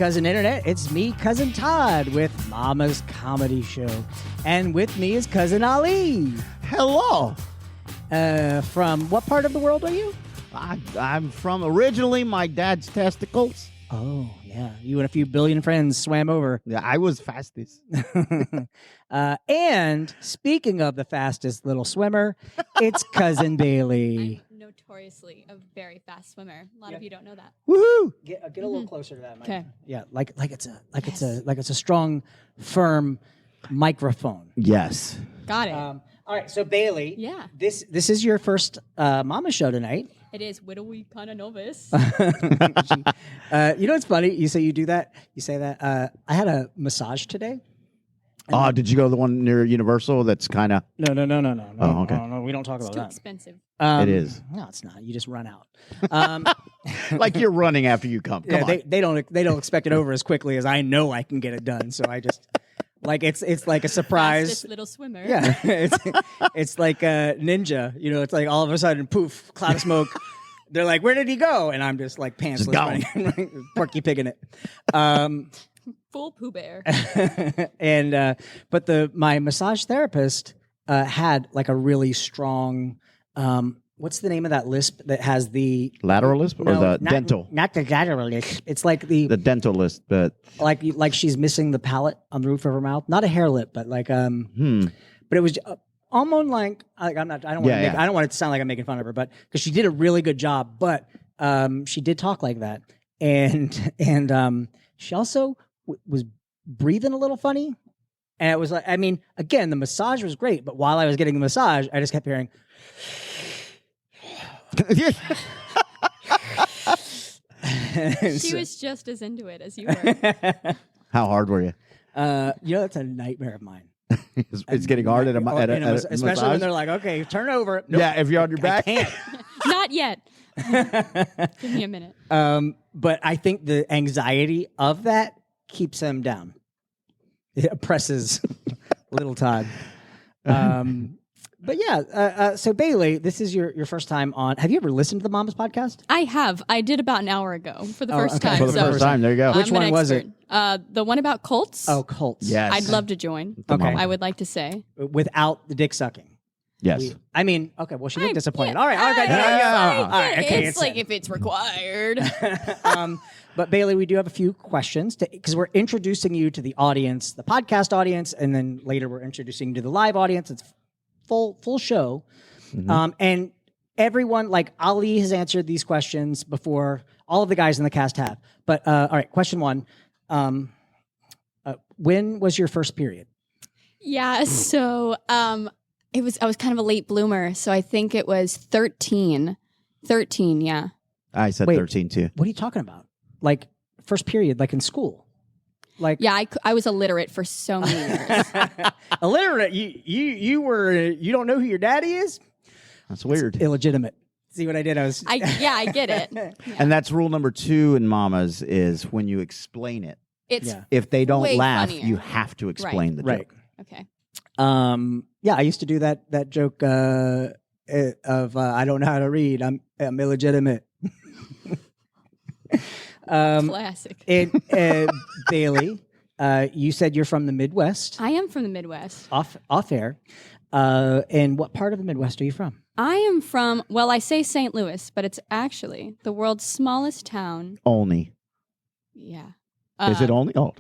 Cousin Internet. It's me, Cousin Todd, with Mama's Comedy Show. And with me is Cousin Ali. Hello. From what part of the world are you? I'm from originally my dad's testicles. Oh, yeah. You and a few billion friends swam over. Yeah, I was fastest. And speaking of the fastest little swimmer, it's Cousin Bayley. I'm notoriously a very fast swimmer. A lot of you don't know that. Woohoo! Get a little closer to that mic. Okay. Yeah, like it's a strong, firm microphone. Yes. Got it. All right, so Bayley. Yeah. This is your first Mama show tonight. It is widowy kind of novice. You know what's funny? You say you do that. You say that. I had a massage today. Oh, did you go to the one near Universal that's kind of... No. Oh, okay. No, we don't talk It's about too that. expensive. It is. No, it's not. You just run out. Like you're running after you come. Come on. They don't expect it over as quickly as I know I can get it done. So I just like it's like a surprise. Fastest little swimmer. Yeah, it's like a ninja. You know, it's like all of a sudden, poof, cloud of smoke. They're like, "Where did he go?" And I'm just like pantsless, running, Porky Pig in it. Full Pooh Bear. And but my massage therapist had like a really strong. What's the name of that lisp that has the Lateral lisp or the dental? Not the lateral lisp. It's like the dental lisp, but like she's missing the palate on the roof of her mouth. Not a hair lip, but like But it was almost like I'm not. I don't want to. I don't want it to sound like I'm making fun of her, but because she did a really good job. But she did talk like that, and she also was breathing a little funny. And it was like, I mean, again, the massage was great, but while I was getting the massage, I just kept hearing. She was just as into it as you were. How hard were you? That's a nightmare of mine. It's getting hard at a especially massage? when they're like, okay, turn over. Nope, yeah, if you're on your back. I can't. Not yet. Give me a minute. But I think the anxiety of that keeps him down. It oppresses little Todd. But yeah, so Bayley, this is your first time on. Have you ever listened to the Mama's podcast? I have. I did about an hour ago for the first time. For the first time, there you go. Which one was it? The one about cults. Oh, cults. Yes. I'd love to join. Okay. I would like to say. Without the dick sucking. Yes. I mean, okay, well, she looked disappointed. All right. Yeah. All right, okay. It's like if it's required. But Bayley, we do have a few questions because we're introducing you to the audience, the podcast audience, and then later we're introducing you to the live audience. It's full show. Mm-hmm. And everyone, like Ali has answered these questions before. All of the guys in the cast have. But all right, question one. When was your first period? Yeah, so I was kind of a late bloomer, so I think it was 13. 13, yeah. I said 13 too. What are you talking about? Like first period, like in school? Like yeah, I was illiterate for so many years. Illiterate? You don't know who your daddy is? That's weird. It's illegitimate. See what I did? I get it. Yeah. And that's rule number 2 in Mamas is when you explain it. It's if they don't way laugh, funnier. you have to explain the joke. Okay. Yeah, I used to do that joke of I don't know how to read. I'm illegitimate. Classic. Bayley, you said you're from the Midwest. I am from the Midwest. Off air. And what part of the Midwest are you from? I am from, well, I say St. Louis, but it's actually the world's smallest town. Only. Yeah. Is it only? Oh,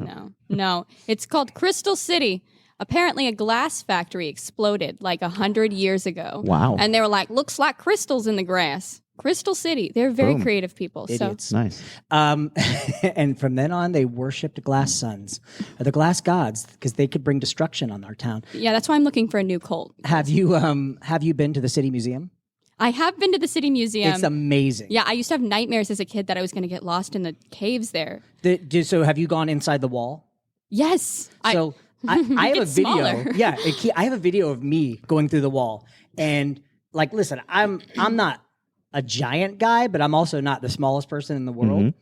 No. It's called Crystal City. Apparently a glass factory exploded like 100 years ago. Wow. And they were like, looks like crystals in the grass. Crystal City. They're very creative people. Idiots. So nice. And from then on, they worshipped glass suns, or the glass gods, because they could bring destruction on our town. yeah, that's why I'm looking for a new cult. Have you been to the City Museum? I have been to the City Museum. It's amazing. Yeah, I used to have nightmares as a kid that I was going to get lost in the caves there. So have you gone inside the wall? Yes. So I have a video. Smaller. Yeah, I have a video of me going through the wall, and like, listen, I'm not a giant guy, but I'm also not the smallest person in the world.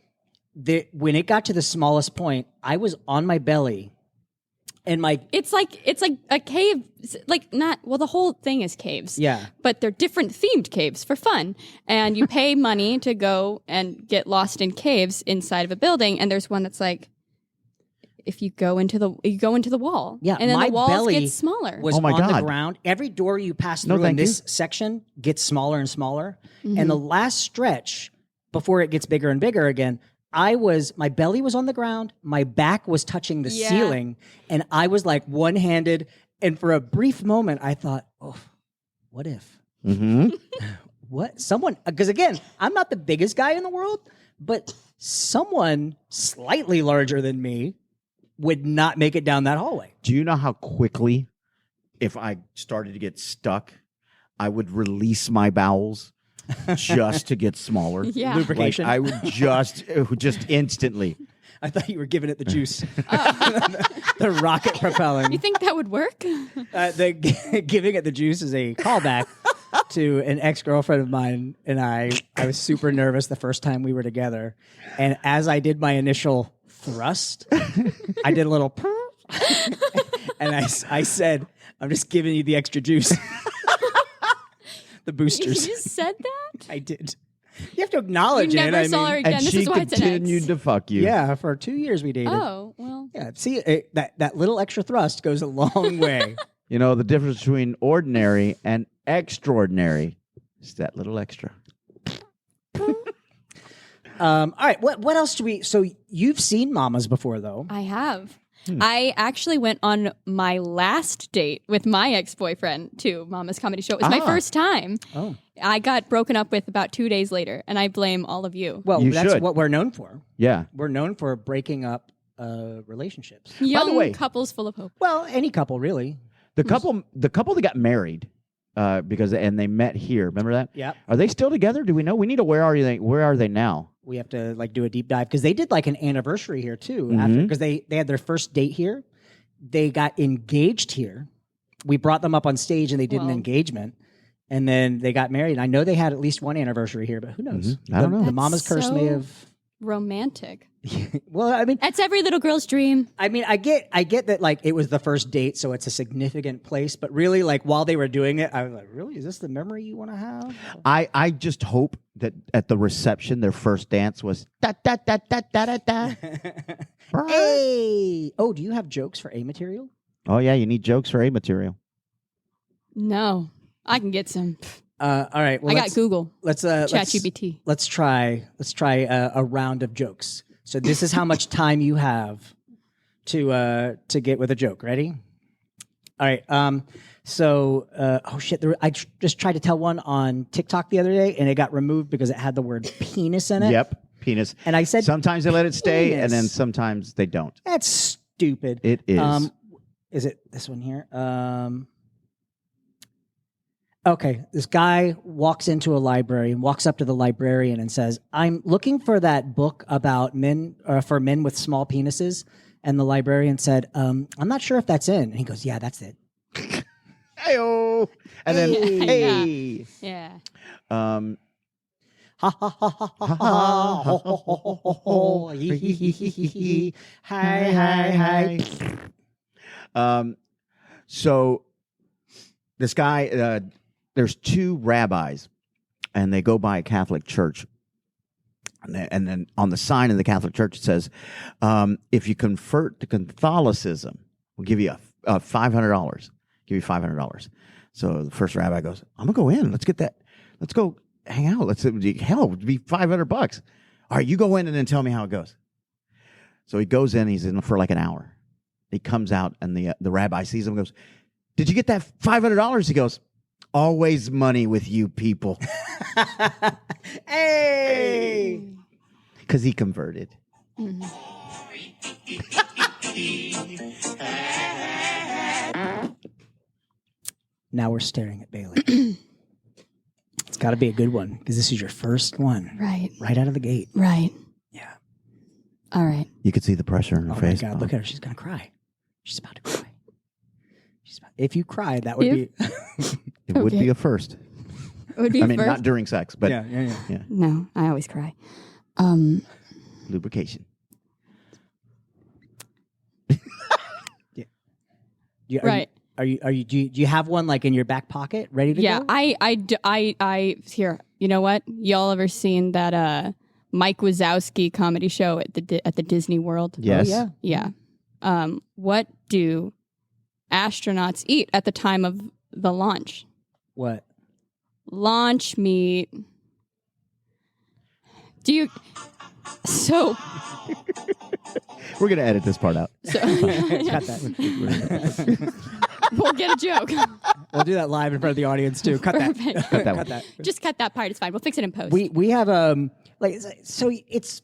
Mm-hmm. When it got to the smallest point, I was on my belly And it's like a cave, like the whole thing is caves. Yeah. But they're different themed caves for fun. And you pay money to go and get lost in caves inside of a building. And there's one that's like, if you go into the wall. Yeah. And then my the walls belly get smaller. was Oh my on God. the ground. Every door you pass through in this section gets smaller and smaller. And the last stretch before it gets bigger and bigger again, my belly was on the ground, my back was touching the ceiling, and I was like one-handed. And for a brief moment, I thought, oh, what if? Mm-hmm. Because again, I'm not the biggest guy in the world, but someone slightly larger than me would not make it down that hallway. Do you know how quickly, if I started to get stuck, I would release my bowels just to get smaller? Yeah. Lubrication. Like, it would just instantly. I thought you were giving it the juice. The rocket propelling. You think that would work? Giving it the juice is a callback to an ex-girlfriend of mine, and I was super nervous the first time we were together. And as I did my initial thrust, I did a little and I said, I'm just giving you the extra juice. The boosters. You just said that? I did. You have to acknowledge You it. never saw her again. And This she is why it's an ex. continued to fuck you. Yeah, for 2 years we dated. Oh, well. Yeah, see, that little extra thrust goes a long way. You know, the difference between ordinary and extraordinary is that little extra. All right, what else do we... So you've seen Mamas before, though. I have. I actually went on my last date with my ex-boyfriend to Mama's Comedy Show. It was my first time. Oh. I got broken up with about 2 days later, and I blame all of you. Well, You that's should. what we're known for. Yeah. We're known for breaking up relationships. Young way- couples full of hope. Well, any couple, really. The couple that got married because they met here. Remember that? Yep. Are they still together? Do we know? We need to. Where are they now? We have to do a deep dive because they did an anniversary here too. After because they had their first date here, they got engaged here. We brought them up on stage and they did an engagement, and then they got married. And I know they had at least one anniversary here, but who knows? I don't know. The That's Mama's curse may so have. romantic. Well, I mean, That's every little girl's dream. I get that it was the first date, so it's a significant place. But really, while they were doing it, I was like, really, is this the memory you want to have? I just hope that at the reception, their first dance was da da da da da da da. Hey, oh, do you have jokes for A material? Oh yeah, you need jokes for A material. No, I can get some. All right, well, I got Google. ChatGPT. Let's try a round of jokes. So this is how much time you have to get with a joke. Ready? All right. Oh shit! I just tried to tell one on TikTok the other day, and it got removed because it had the word penis in it. Yep, penis. And I said sometimes they let it stay, penis. and then sometimes they don't. That's stupid. It is. Is it this one here? Okay, this guy walks into a library and walks up to the librarian and says, "I'm looking for that book about men for men with small penises." And the librarian said, "I'm not sure if that's in." And he goes, "Yeah, that's it." Hey-oh. And then hey. Yeah. Ha ha ha ha ha ha ho ho ho ho ho ho hee hee hee hee hee hee hi hi hi. So this guy, there's two rabbis, and they go by a Catholic church. And then on the sign in the Catholic church, it says, if you convert to Catholicism, we'll give you $500. Give you $500. So the first rabbi goes, I'm going to go in. Let's get that. Let's go hang out. Hell, it would be $500. All right, you go in and then tell me how it goes. So he goes in. He's in for like an hour. He comes out, and the rabbi sees him and goes, did you get that $500? He goes, always money with you people. Hey! Because he converted. Mm-hmm. Now we're staring at Bayley. It's got to be a good one because this is your first one. Right out of the gate. Right. Yeah. All right. You could see the pressure in her face. Oh my God, look at her. She's going to cry. She's about to cry. If you cried, that would be... It would be a first. It would be I mean, first. not during sex, but yeah. No, I always cry. Lubrication. Do you have one like in your back pocket ready to go? I here. You know what? Y'all ever seen that Mike Wazowski comedy show at the Disney World? Yes. Oh, Yeah. What do astronauts eat at the time of the launch? What? Launch meat. Do you? So. We're gonna edit this part out. So Cut that. we'll get a joke. We'll do that live in front of the audience too. Cut that. Cut that one. Just cut that part. It's fine. We'll fix it in post. We have so it's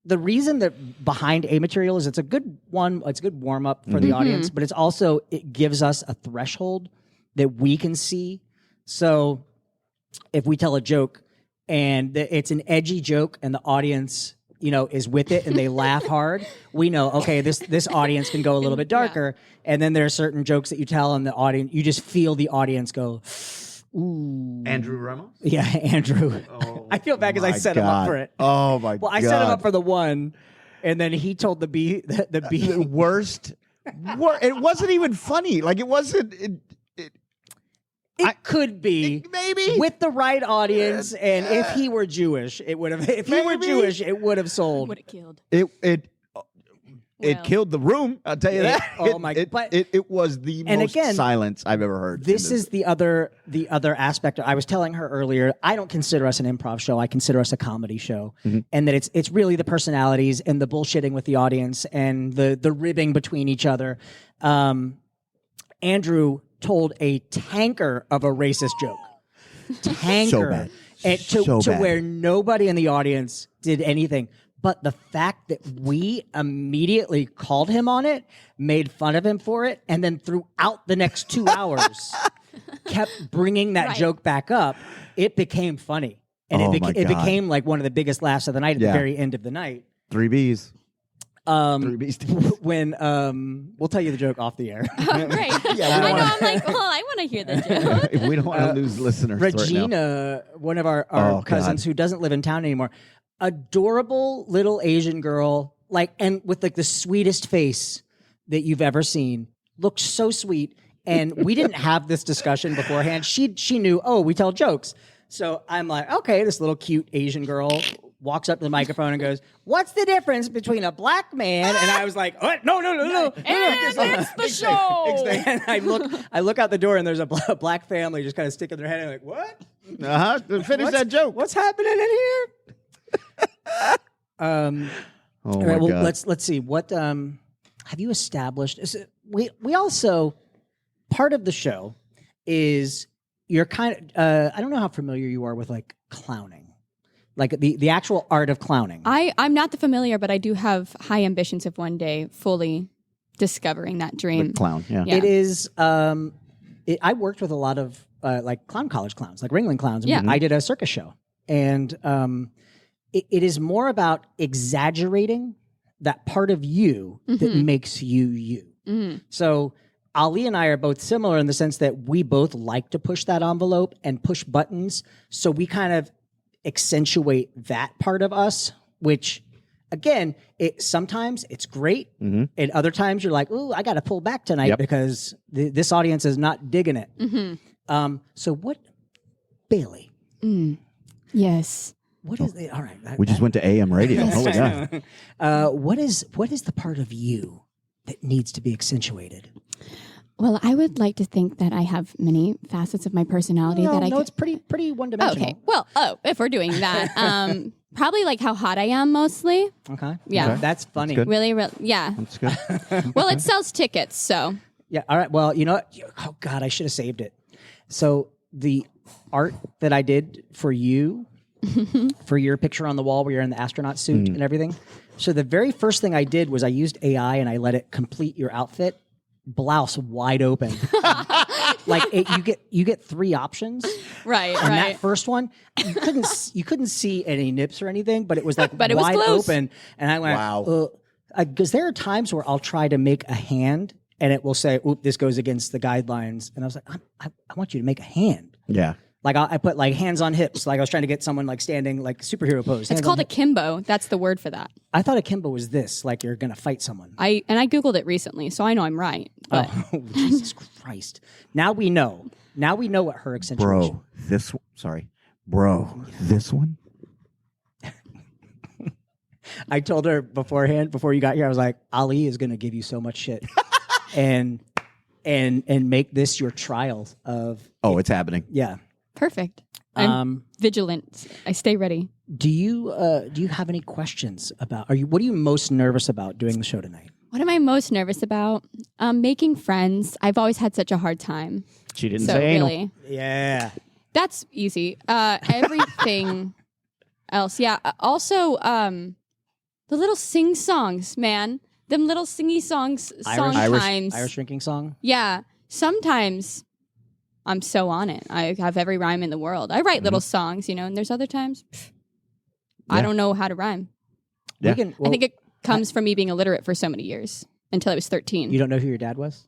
the reason that behind A material is it's a good one. It's a good warm up for the audience, but it's also it gives us a threshold that we can see. So if we tell a joke and it's an edgy joke and the audience is with it and they laugh hard, we know, okay, this audience can go a little bit darker. Yeah. And then there are certain jokes that you tell and the audience, you just feel the audience go, ooh. Andrew Ramos? Yeah, Andrew. Oh, I feel bad because I set him up for it. Oh my God. Well, I set him up for the one and then he told the B. The worst. It wasn't even funny. Like it wasn't. It could be maybe with the right audience, and if he were Jewish, it would have. If he were Jewish, it would have sold. Would have killed. It killed the room. I'll tell you that. Oh my! It was the most silence I've ever heard. This is the other aspect. I was telling her earlier. I don't consider us an improv show. I consider us a comedy show, and that it's really the personalities and the bullshitting with the audience and the ribbing between each other. Andrew told a tanker of a racist joke. Tanker. So bad. And to where nobody in the audience did anything. But the fact that we immediately called him on it, made fun of him for it, and then throughout the next 2 hours kept bringing that joke back up, it became funny. And it became like one of the biggest laughs of the night at the very end of the night. 3 Bs. 3 Bs. When we'll tell you the joke off the air. Oh, great. I know. I'm like, well, I want to hear the joke. We don't want to lose listeners. Regina, one of our cousins who doesn't live in town anymore, adorable little Asian girl, and with the sweetest face that you've ever seen. Looked so sweet. And we didn't have this discussion beforehand. She knew, we tell jokes. So I'm like, okay, this little cute Asian girl walks up to the microphone and goes, "What's the difference between a black man?" And I was like, "What? No. And it's the show." And I look out the door and there's a black family just kind of sticking their head in like, "What? Finish that joke. What's happening in here?" Oh my right, well, God. let's see. What have you established? We also part of the show is you're kind of I don't know how familiar you are with clowning. Like the actual art of clowning. I'm not the familiar, but I do have high ambitions of one day fully discovering that dream. The clown, yeah. It is. I worked with a lot of clown college clowns, like Ringling clowns. Yeah. I did a circus show, and it is more about exaggerating that part of you that makes you you. Mm-hmm. So Ali and I are both similar in the sense that we both like to push that envelope and push buttons. So we kind of accentuate that part of us, which again, sometimes it's great, and other times you're like, "Ooh, I got to pull back tonight because this audience is not digging it." Mm-hmm. So what, Bayley? Yes. What is it? All right, we just went to AM radio. Holy God! What is the part of you that needs to be accentuated? Well, I would like to think that I have many facets of my personality it's pretty one-dimensional. Okay. Well, if we're doing that, probably how hot I am mostly. Okay. Yeah. Okay. That's funny. That's Really, yeah. That's good. Well, it sells tickets, so. Yeah. All right. Well, you know what? Oh God, I should have saved it. So the art that I did for you, for your picture on the wall where you're in the astronaut suit and everything. So the very first thing I did was I used AI and I let it complete your outfit. Blouse wide open. You get 3 options. Right. And that first one, you couldn't see any nips or anything, but it was but wide it was close. open. And I went, wow. Because there are times where I'll try to make a hand and it will say, "Oop, this goes against the guidelines." And I was like, I want you to make a hand. Yeah. Like I put like hands on hips, like I was trying to get someone like standing like superhero pose. It's called akimbo. That's the word for that. I thought akimbo was this, like you're gonna fight someone. I Googled it recently, so I know I'm right. But. Oh, Jesus Christ! Now we know. Now we know what her accentuation. Bro, this one. I told her beforehand, before you got here, I was like, Ali is gonna give you so much shit, and make this your trial of. Oh, it's happening. Yeah. Perfect. I'm vigilant. I stay ready. Do you have any questions about? What are you most nervous about doing the show tonight? What am I most nervous about? Making friends. I've always had such a hard time. She didn't say anal. Really, Yeah, that's easy. Everything else, yeah. Also, the little sing songs, man. Them little singy songs. Irish drinking song. Yeah. Sometimes I'm so on it. I have every rhyme in the world. I write little songs, and there's other times I don't know how to rhyme. Yeah. I think it comes from me being illiterate for so many years until I was 13. You don't know who your dad was?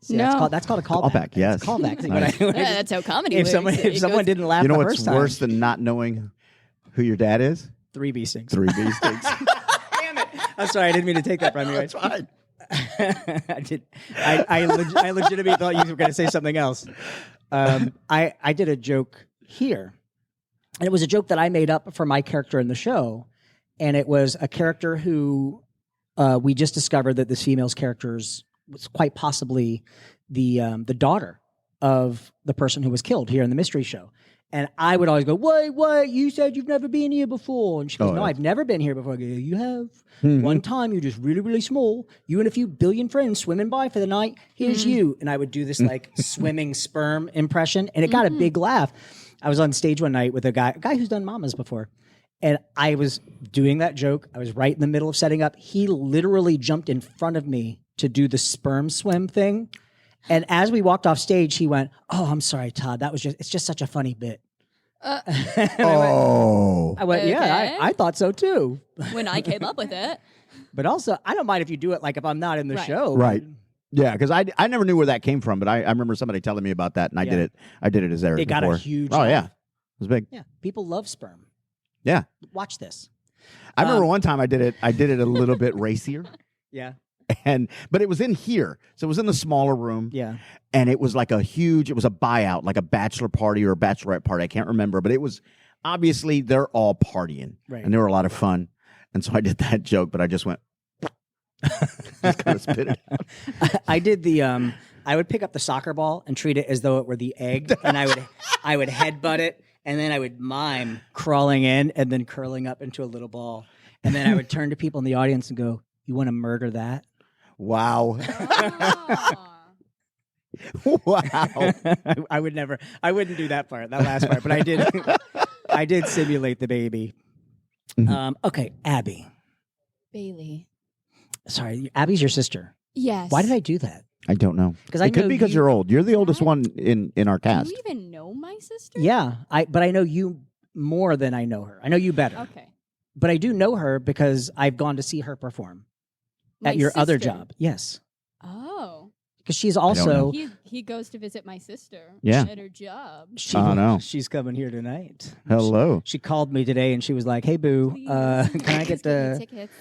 See, No. That's called a callback. Callback, yes. It's a callback. Nice. Yeah, that's how comedy If works. someone didn't laugh You know the what's first time, worse than not knowing who your dad is? 3 bee stings. 3 bee stings. Damn it! I'm sorry, I didn't mean to take that from you. That's fine. I did. I legitimately thought you were going to say something else. I did a joke here, and it was a joke that I made up for my character in the show, and it was a character who we just discovered that this female's character was quite possibly the daughter of the person who was killed here in the mystery show. And I would always go, wait, you said you've never been here before. And she goes, no, I've never been here before. I go, you have. Mm-hmm. One time, you're just really, really small. You and a few billion friends swimming by for the night. Here's you. And I would do this like swimming sperm impression. And it got a big laugh. I was on stage one night with a guy who's done mamas before. And I was doing that joke. I was right in the middle of setting up. He literally jumped in front of me to do the sperm swim thing. And as we walked off stage, he went, "Oh, I'm sorry, Todd. It's just such a funny bit." I went, Okay. yeah, I thought so too. When I came up with it. But also, I don't mind if you do it like if I'm not in the show. Right. Yeah, because I never knew where that came from, but I remember somebody telling me about that, and I did it. I did it as Eric. It got before. a huge. Oh yeah, it was big. Yeah, people love sperm. Yeah. Watch this. I remember one time I did it a little bit racier. Yeah. But it was in here. So it was in the smaller room. Yeah. And it was like it was a buyout, like a bachelor party or a bachelorette party. I can't remember, but it was obviously they're all partying. Right. And they were a lot of fun. And so I did that joke, but I just went, just kind of spit it out. I did I would pick up the soccer ball and treat it as though it were the egg. And I would headbutt it. And then I would mime crawling in and then curling up into a little ball. And then I would turn to people in the audience and go, "You want to murder that?" Wow. Oh. Wow. I wouldn't do that last part, but I did simulate the baby. Mm-hmm. Okay, Abby. Bayley. Sorry, Abby's your sister. Yes. Why did I do that? I don't know. Because it could be because you're old. You're the oldest one in our Do cast. you even know my sister? Yeah, but I know you more than I know her. I know you better. Okay. But I do know her because I've gone to see her perform My at your other sister. job. Yes. Oh. Because she's don't also... He goes to visit my sister Yeah. at her job. Oh, no. She's coming here tonight. Hello. She called me today and she was like, "Hey, boo, Please. can I get Just give me the..." tickets.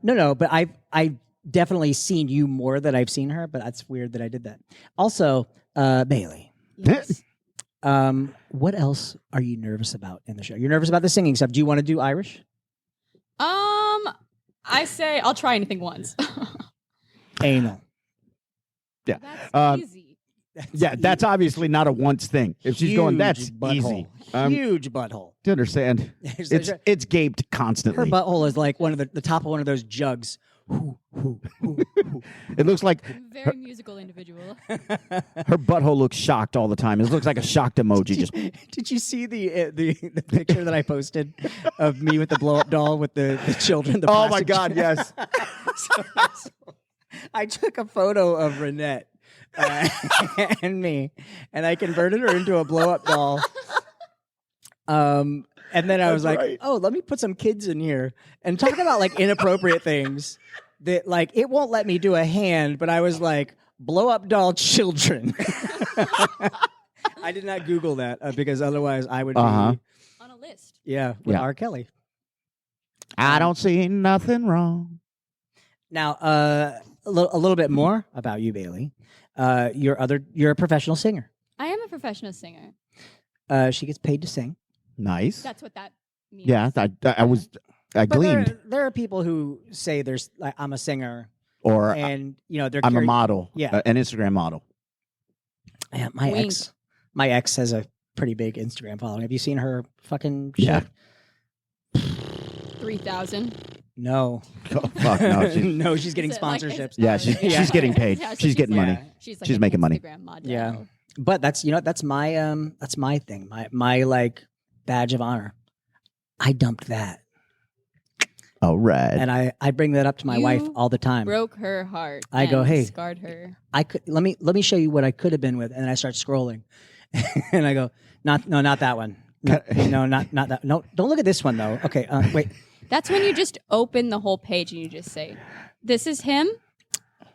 No, but I've definitely seen you more than I've seen her, but that's weird that I did that. Also, Bayley, Yes. what else are you nervous about in the show? You're nervous about the singing stuff. Do you want to do Irish? I say I'll try anything once. Anal. Yeah. That's easy. Yeah, that's obviously not a once thing. If she's going, that's Huge butthole. easy. Huge butthole. To understand, it's gaped constantly. Her butthole is like one of the top of one of those jugs. It looks like I'm a very musical individual. her butthole looks shocked all the time. It looks like a shocked emoji. Just Did you see the picture that I posted of me with the blow up doll with the children? The oh my plastic God, yes. so I took a photo of Renette and me, and I converted her into a blow up doll. And then I was That's like, right. "Oh, let me put some kids in here and talk about like inappropriate things that like it won't let me do a hand." But I was like, "Blow up doll children." I did not Google that because otherwise I would be On a list. with R. Kelly. I don't see nothing wrong. Now, a little bit more about you, Bailey. You're a professional singer. I am a professional singer. She gets paid to sing. Nice. That's what that means. Yeah, I gleaned. There are people who say there's like I'm a singer, Or and they're I'm a model. Yeah, an Instagram modal. Yeah, my ex has a pretty big Instagram following. Have you seen her fucking shit? Yeah. 3,000. Oh, No. fuck no. No, she's getting Is it like- sponsorships. Yeah, she's getting paid. Yeah, so She's getting money. She's like She's an making money. Instagram model. Yeah. But that's my thing. My like badge of honor. I dumped that. All right. And I bring that up to my wife all the time. Broke her heart. I go, and hey, scarred her. I could let me show you what I could have been with, and then I start scrolling, and I go, not that one. No, not that. No, don't look at this one though. Okay, wait. That's when you just open the whole page and you just say, "This is him."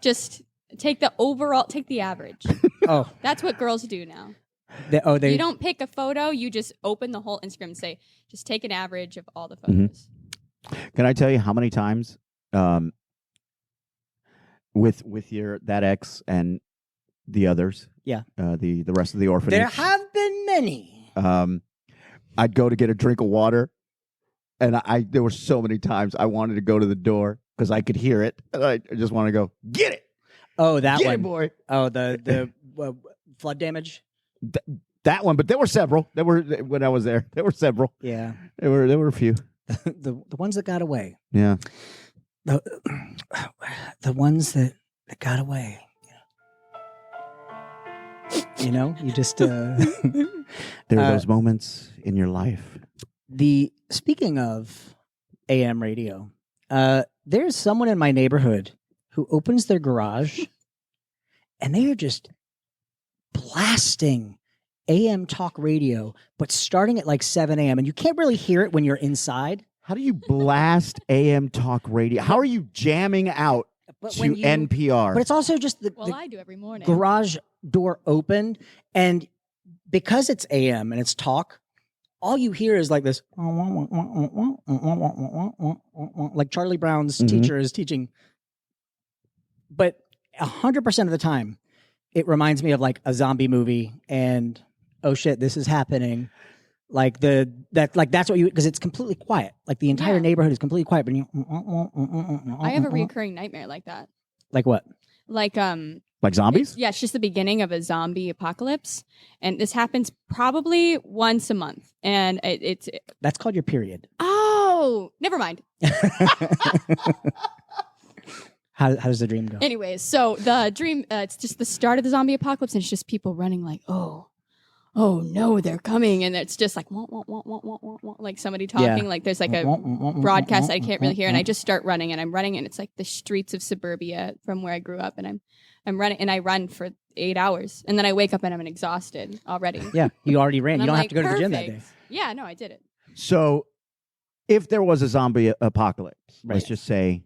Just take the average. Oh, That's what girls do now. They You don't pick a photo. You just open the whole Instagram and say, "Just take an average of all the photos." Can I tell you how many times with that ex and the others? Yeah. The rest of the orphanage. There have been many. I'd go to get a drink of water, and there were so many times I wanted to go to the door because I could hear it, and I just want to go get it. Oh, that Get one, it, boy. Oh, the flood damage. That one, but there were several. There were when I was there. There were several. Yeah, There were a few. the ones that got away. Yeah. The ones that got away. You just There are those moments in your life. Speaking of AM radio, there's someone in my neighborhood who opens their garage and they are just blasting AM talk radio, but starting at like 7 a.m. and you can't really hear it when you're inside. How do you blast AM talk radio? How are you jamming out to NPR? But it's also just I do every morning. garage door opened, and because it's AM and it's talk, all you hear is like this, like Charlie Brown's teacher is teaching. But 100% of the time, it reminds me of like a zombie movie, and oh shit, this is happening. Like that's what you, because it's completely quiet. Like the entire neighborhood is completely quiet. But I have a recurring nightmare like that. Like what? Like zombies? It's just the beginning of a zombie apocalypse, and this happens probably once a month. And it's that's called your period. Oh, never mind. How does the dream go? Anyways, so the dream, it's just the start of the zombie apocalypse, and it's just people running like, oh no, they're coming, and it's just like wah, wah, wah, wah, wah, wah, wah, like somebody talking, like there's like a broadcast that I can't really hear, and I just start running, and I'm running, and it's like the streets of suburbia from where I grew up, and I'm running, and I run for 8 hours, and then I wake up and I'm exhausted already. Yeah, you already ran. And You don't I'm have to go to the gym that day. Yeah, no, I did it. So, if there was a zombie apocalypse, Right. let's just say,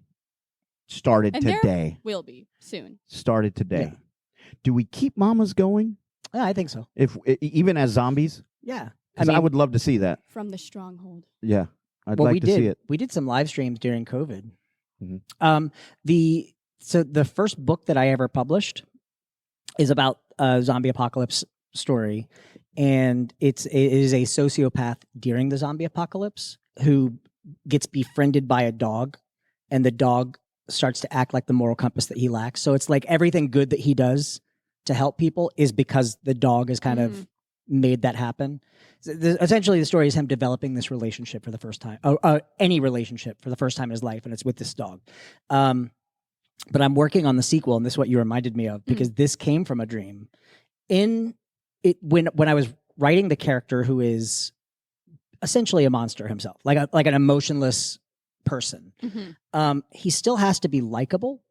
started And today. there will be soon. Started today. Yeah. Do we keep mamas going? Yeah, I think so. Even as zombies? Yeah, 'Cause I would love to see that. From the stronghold. Yeah, I'd well, like we to did. see it. We did some live streams during COVID. Mhm. The first book that I ever published is about a zombie apocalypse story, and it is a sociopath during the zombie apocalypse who gets befriended by a dog, and the dog starts to act like the moral compass that he lacks. So it's like everything good that he does to help people is because the dog has kind of made that happen. So essentially, the story is him developing this relationship for the first time, any relationship for the first time in his life, and it's with this dog. But I'm working on the sequel, and this is what you reminded me of, because this came from a dream. When I was writing the character who is essentially a monster himself, like an emotionless person, he still has to be likable.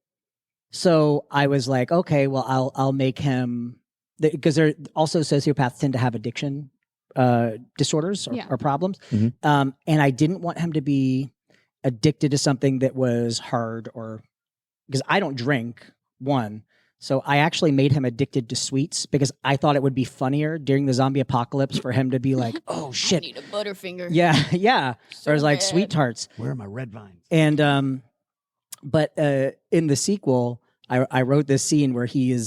So I was like, okay, well, I'll make him, because they're also sociopaths tend to have addiction disorders or problems, and I didn't want him to be addicted to something that was hard, or because I don't drink, one, So I actually made him addicted to sweets because I thought it would be funnier during the zombie apocalypse for him to be like, "Oh shit, I need a Butterfinger." Yeah. So or like bad. sweet tarts. Where are my red vines? And but in the sequel, I wrote this scene where he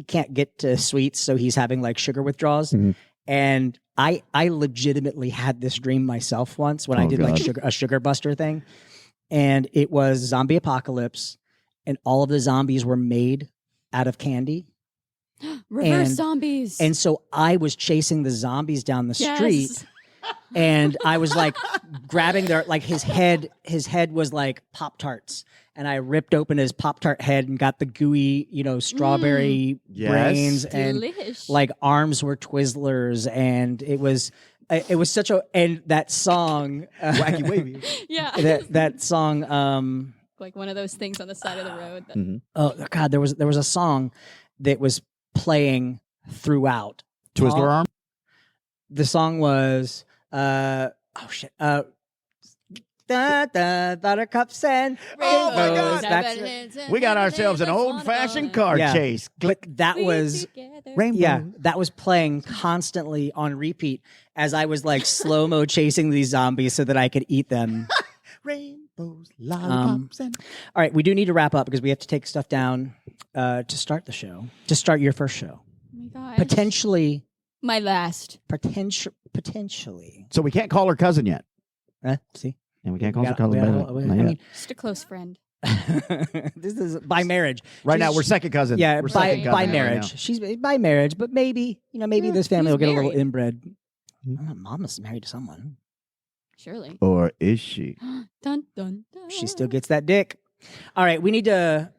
can't get to sweets, so he's having like sugar withdrawals. Mhm. And I legitimately had this dream myself once when I did like a sugar buster thing, and it was zombie apocalypse, and all of the zombies were made out of candy. Reverse zombies. And so I was chasing the zombies down the street. And I was like grabbing their like his head was like Pop-Tarts. And I ripped open his Pop-Tart head and got the gooey, strawberry brains. Delish. And like arms were Twizzlers. And it was such and that song Wacky Wavy. Yeah. that song Like one of those things on the side of the road. That... Mm-hmm. Oh God, there was a song that was playing throughout. Twizzler arm? The song was buttercups and Oh my rainbows. God. We got ourselves an old-fashioned car chase. But that was Rainbow. that was playing constantly on repeat as I was like slow-mo chasing these zombies so that I could eat them. Rainbows, lollipops, and... All right, we do need to wrap up because we have to take stuff down to start the show. To start your first show. Oh my gosh. Potentially. My last. Potentially. So we can't call her cousin yet. See? And we can't call her cousin. Just a close friend. This is by marriage. Right now, we're second cousins. Yeah, we're by marriage. She's by marriage, but maybe this family will get a little inbred. Mama's married to someone. Surely. Or is she? Dun, dun, dun. She still gets that dick. All right, we need to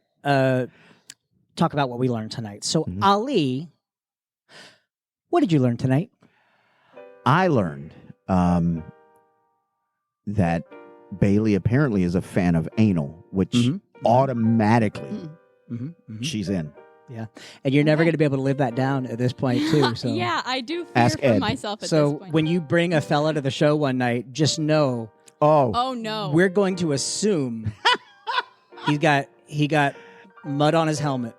talk about what we learned tonight. So, Ali, what did you learn tonight? I learned that Bayley apparently is a fan of anal, which automatically she's in. Yeah. And you're never going to be able to live that down at this point, too. So. Yeah, I do fear Ask for Ed. myself at so this point. when you bring a fella to the show one night, just know. Oh, no. We're going to assume he got mud on his helmet.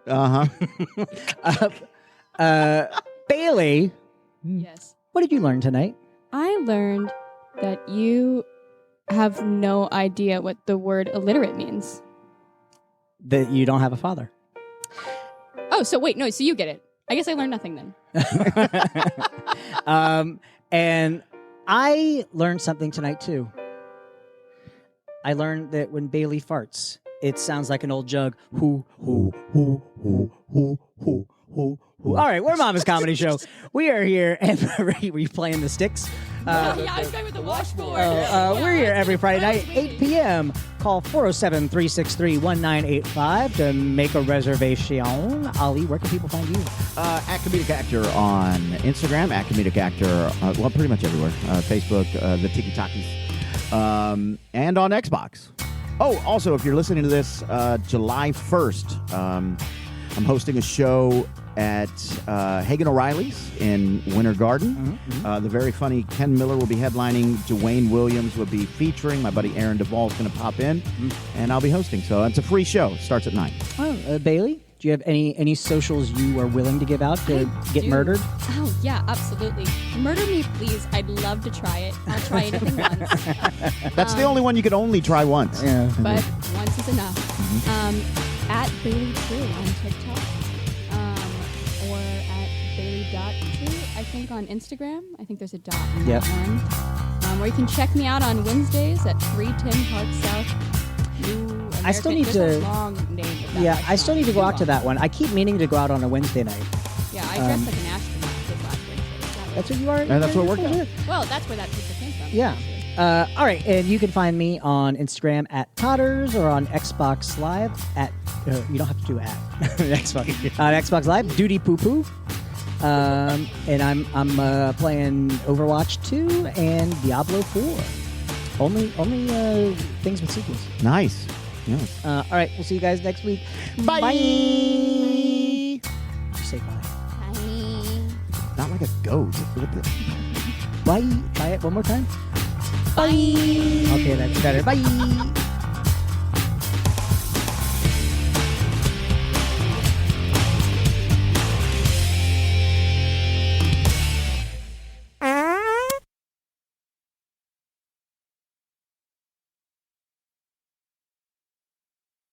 Bayley. Yes. What did you learn tonight? I learned that you have no idea what the word illiterate means. That you don't have a father. Oh, so wait, no, so you get it. I guess I learned nothing then. And I learned something tonight, too. I learned that when Bayley farts, it sounds like an old jug. Hoo, hoo, hoo, hoo, hoo, hoo, hoo. All right, we're Mama's Comedy Show. We are here. Were you playing the sticks? Yeah, I was going with the washboard. We're here every Friday night, 8 p.m. Call 407-363-1985 to make a reservation. Ali, where can people find you? At Comedic Actor on Instagram, at Comedic Actor, pretty much everywhere. Facebook, the Tiki Takis, and on Xbox. Oh, also, if you're listening to this July 1st, I'm hosting a show at Hagen O'Reilly's in Winter Garden. The very funny Ken Miller will be headlining. Dwayne Williams will be featuring. My buddy Aaron Duvall is going to pop in, and I'll be hosting. So it's a free show. Starts at 9. Oh, Bayley, do you have any socials you are willing to give out to get murdered? Oh, yeah, absolutely. Murder me, please. I'd love to try it. I'll try anything once. That's the only one you could only try once. Yeah. But once is enough. At Bayley True on TikTok. Or at Bayley.True, I think, on Instagram. I think there's a dot in that one. Or you can check me out on Wednesdays at 310 Park South. I still need to. Long name. I still need to go out to that one. I keep meaning to go out on a Wednesday night. Yeah, I dressed like an astronaut this last Wednesday. That's what you are? And that's what worked out. Well, that's where that picture came from. Yeah. All right, and you can find me on Instagram at Totters or on Xbox Live at you don't have to do at Xbox on Xbox Live Duty Poo Poo, and I'm playing Overwatch 2 and Diablo 4. Only things with sequels. Nice. Yes. All right, we'll see you guys next week. Bye. Bye. You say bye. Bye. Not like a goat. Bye. Try it one more time. Bye. Okay, that's better. Bye.